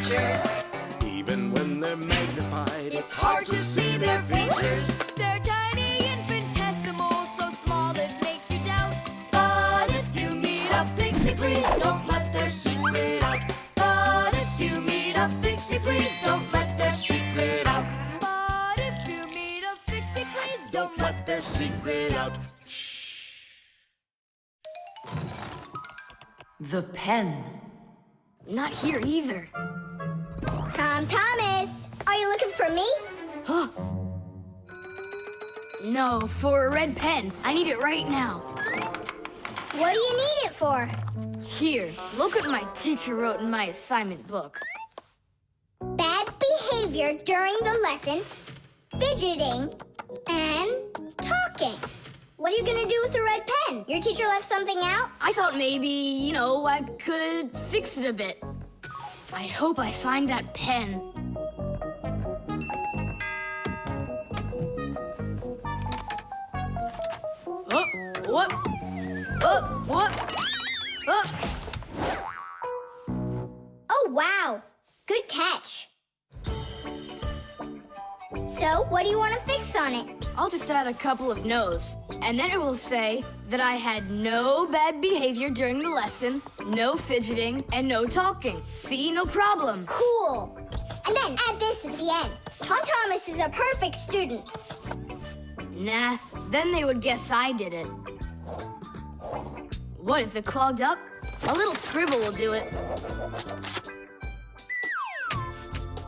creatures. Even when they're magnified, It's hard to see their features. They're tiny, infinitesimal, so small it makes you doubt. But if you meet a Fixie, please don't let their secret out. But if you meet a Fixie, please don't let their secret out. But if you meet a Fixie, please don't let their secret out. The pen. Not here either. Thomas, are you looking for me? No, for a red pen. I need it right now. What do you need it for? Here, look what my teacher wrote in my assignment book. Bad behavior during the lesson, fidgeting, and talking. What are you gonna do with a red pen? Your teacher left something out? I thought maybe, I could fix it a bit. I hope I find that pen. Oh, whoop. Oh, whoop. Oh. Oh, wow. Good catch. So, what do you want to fix on it? I'll just add a couple of no's, and then it will say that I had no bad behavior during the lesson, no fidgeting, and no talking. See, no problem. Cool. And then add this at the end. Thomas is a perfect student. Nah, then they would guess I did it. What, is it clogged up? A little scribble will do it.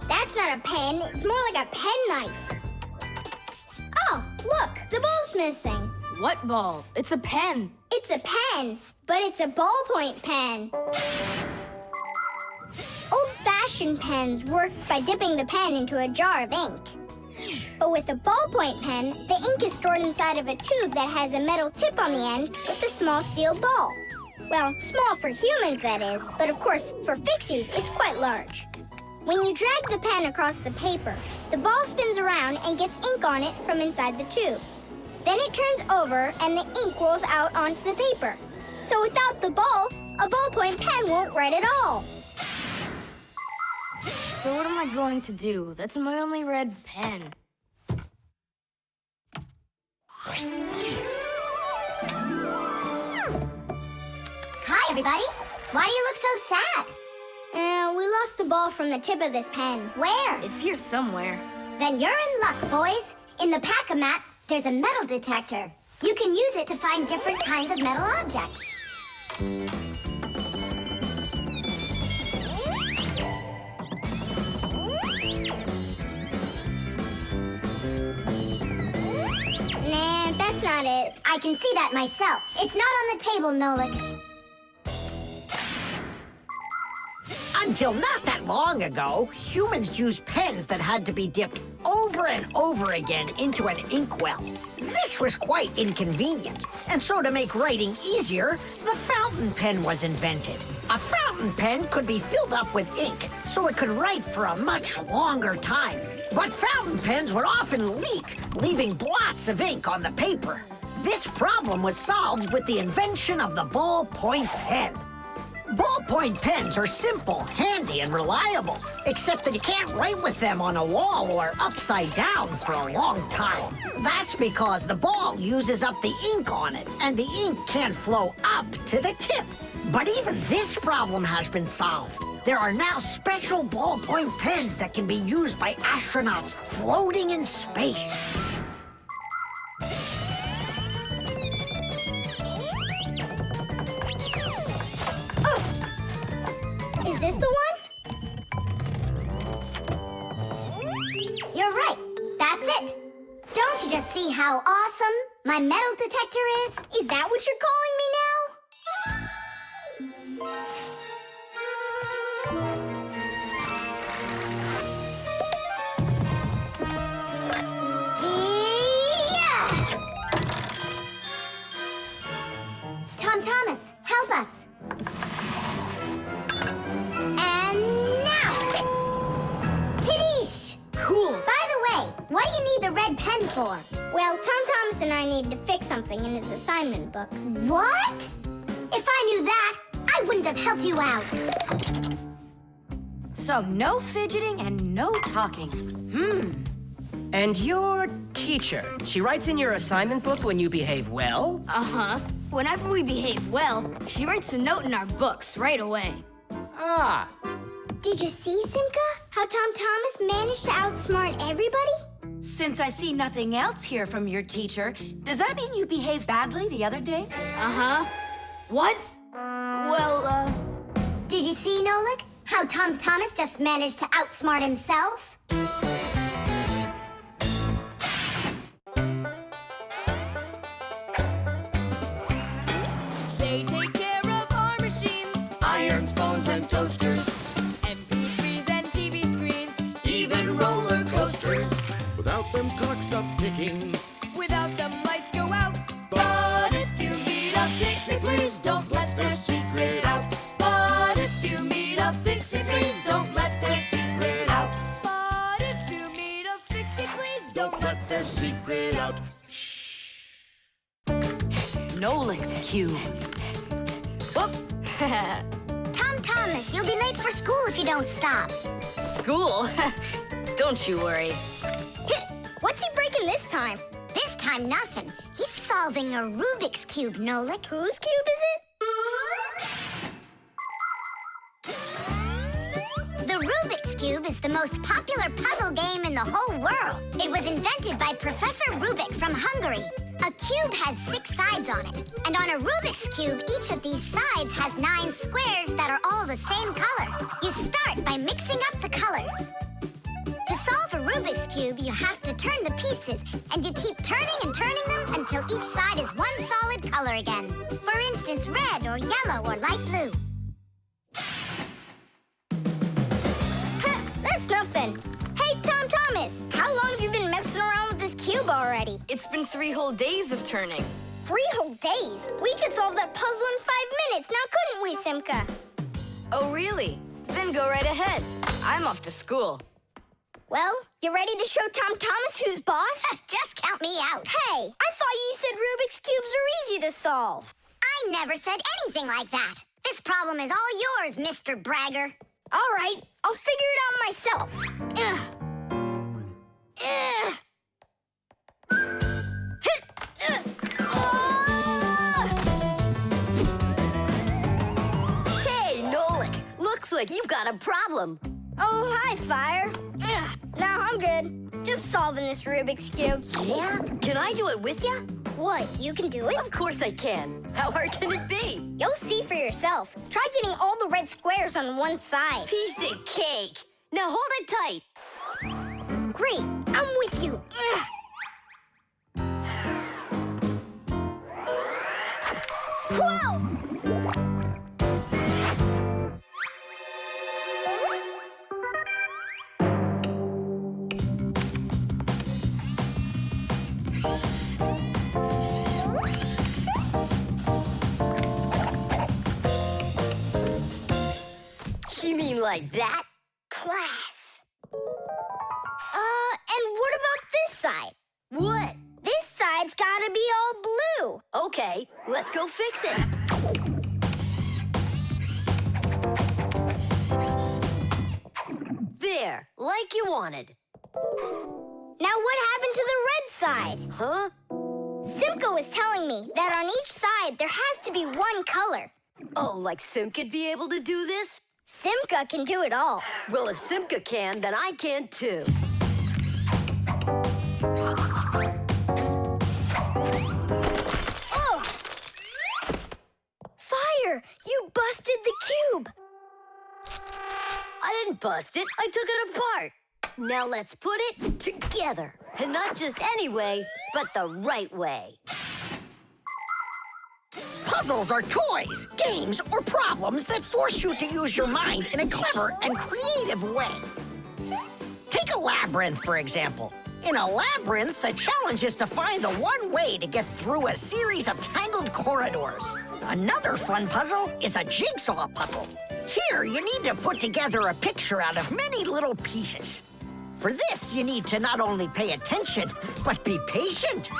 That's not a pen. It's more like a penknife. Oh, look, the ball's missing. What ball? It's a pen. It's a pen, but it's a ballpoint pen. Old-fashioned pens work by dipping the pen into a jar of ink. But with a ballpoint pen, the ink is stored inside of a tube that has a metal tip on the end with a small steel ball. Well, small for humans, that is, but of course, for Fixies, it's quite large. When you drag the pen across the paper, the ball spins around and gets ink on it from inside the tube. Then it turns over and the ink rolls out onto the paper. So without the ball, a ballpoint pen won't write at all. So what am I going to do? That's my only red pen. Hi, everybody. Why do you look so sad? We lost the ball from the tip of this pen. Where? It's here somewhere. Then you're in luck, boys. In the pack-a-mat, there's a metal detector. You can use it to find different kinds of metal objects. Nah, that's not it. I can see that myself. It's not on the table, Nolik. Until not that long ago, humans used pens that had to be dipped over and over again into an inkwell. This was quite inconvenient, and so to make writing easier, the fountain pen was invented. A fountain pen could be filled up with ink, so it could write for a much longer time. But fountain pens would often leak, leaving blots of ink on the paper. This problem was solved with the invention of the ballpoint pen. Ballpoint pens are simple, handy, and reliable, except that you can't write with them on a wall or upside down for a long time. That's because the ball uses up the ink on it, and the ink can't flow up to the tip. But even this problem has been solved. There are now special ballpoint pens that can be used by astronauts floating in space. Is this the one? You're right. That's it. Don't you just see how awesome my metal detector is? Is that what you're calling me now? Yeah! Thomas, help us. And now! Tidish! Cool. By the way, what do you need the red pen for? Well, Thomas and I needed to fix something in his assignment book. What? If I knew that, I wouldn't have helped you out. So no fidgeting and no talking. And your teacher, she writes in your assignment book when you behave well? Uh-huh. Whenever we behave well, she writes a note in our books right away. Ah, Did you see, Simka? How Tom Thomas managed to outsmart everybody? Since I see nothing else here from your teacher, does that mean you behaved badly the other days? Uh-huh. What? Well, Did you see, Nolik? How Tom Thomas just managed to outsmart himself? They take care of our machines, Irons, phones, and toasters. MP3s and TV screens, Even roller coasters. Without them, clocks stop ticking. without them lights go out. But if you meet a Fixie, please don't let their secret out. But if you meet a Fixie, please don't let their secret out. But if you meet a Fixie, please Don't let their secret out. Nolik's cube. whoop. Tom Thomas, you'll be late for school if you don't stop. School? Don't you worry. What's he breaking this time? This time, nothing. He's solving a Rubik's Cube, Nolik. Whose cube is it? The Rubik's Cube is the most popular puzzle game in the whole world. It was invented by Professor Rubik from Hungary. A cube has 6 sides on it. And on a Rubik's Cube, each of these sides has 9 squares that are all the same color. You start by mixing up the colors. To solve a Rubik's Cube, you have to turn the pieces, and you keep turning and turning them until each side is one solid color again. For instance, red or yellow or light blue. That's nothing. Hey, Tom Thomas, how long have you been messing around with this cube already? It's been 3 whole days of turning. 3 whole days? We could solve that puzzle in 5 minutes, now couldn't we, Simka? Oh, really? Then go right ahead. I'm off to school. Well, you ready to show Tom Thomas who's boss? Just count me out. Hey, I thought you said Rubik's Cubes are easy to solve. I never said anything like that. This problem is all yours, Mr. Bragger. All right, I'll figure it out myself. Ugh. Ugh. Hit. Hey, Nolik, looks like you've got a problem. Oh, hi, Fire. Ugh. Now I'm good. Just solving this Rubik's Cube. Yeah? Can I do it with you? What, you can do it? Of course I can. How hard can it be? You'll see for yourself. Try getting all the red squares on one side. Piece of cake. Now hold it tight. Great, I'm with you. Ugh. Whoa! You mean like that? Class. And what about this side? What? This side's gotta be all blue. Okay, let's go fix it. There, like you wanted. Now what happened to the red side? Huh? Simka was telling me that on each side there has to be one color. Oh, like Simka'd be able to do this? Simka can do it all. Well, if Simka can, then I can too. Oh! Fire! You busted the cube! I didn't bust it, I took it apart. Now let's put it together. And not just any way, but the right way. Puzzles are toys, games, or problems that force you to use your mind in a clever and creative way. Take a labyrinth, for example. In a labyrinth, the challenge is to find the one way to get through a series of tangled corridors. Another fun puzzle is a jigsaw puzzle. Here, you need to put together a picture out of many little pieces. For this, you need to not only pay attention, but be patient.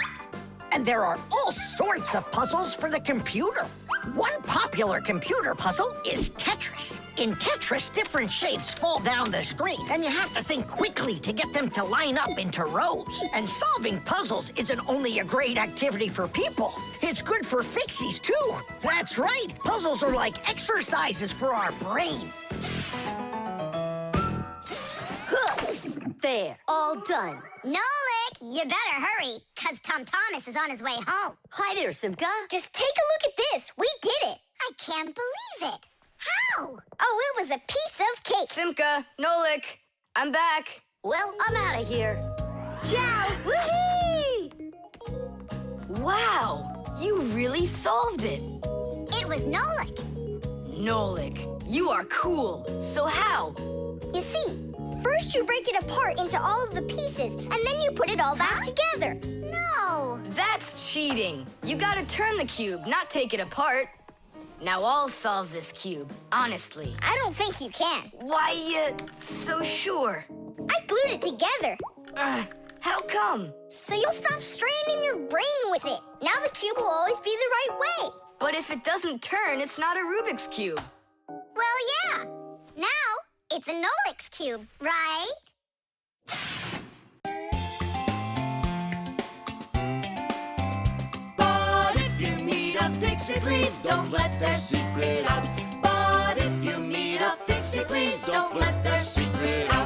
And there are all sorts of puzzles for the computer. One popular computer puzzle is Tetris. In Tetris, different shapes fall down the screen, and you have to think quickly to get them to line up into rows. And solving puzzles isn't only a great activity for people, it's good for Fixies, too. That's right, puzzles are like exercises for our brain. There, all done. Nolik, you better hurry, because Tom Thomas is on his way home. Hi there, Simka. Just take a look at this. We did it. I can't believe it. How? Oh, it was a piece of cake. Simka, Nolik, I'm back. Well, I'm out of here. Ciao! Woohoo! Wow, you really solved it. It was Nolik. Nolik, you are cool. So how? You see, first you break it apart into all of the pieces, and then you put it all back together. No. That's cheating. You gotta turn the cube, not take it apart. Now I'll solve this cube, honestly. I don't think you can. Why you so sure? I glued it together, How come? so you'll stop straining your brain with it. Now the cube will always be the right way. But if it doesn't turn, it's not a Rubik's Cube. Well, yeah. Now it's a Nolik's cube, right? But if you meet a Fixie, please don't let their secret out. But if you meet a Fixie, please don't let their secret out.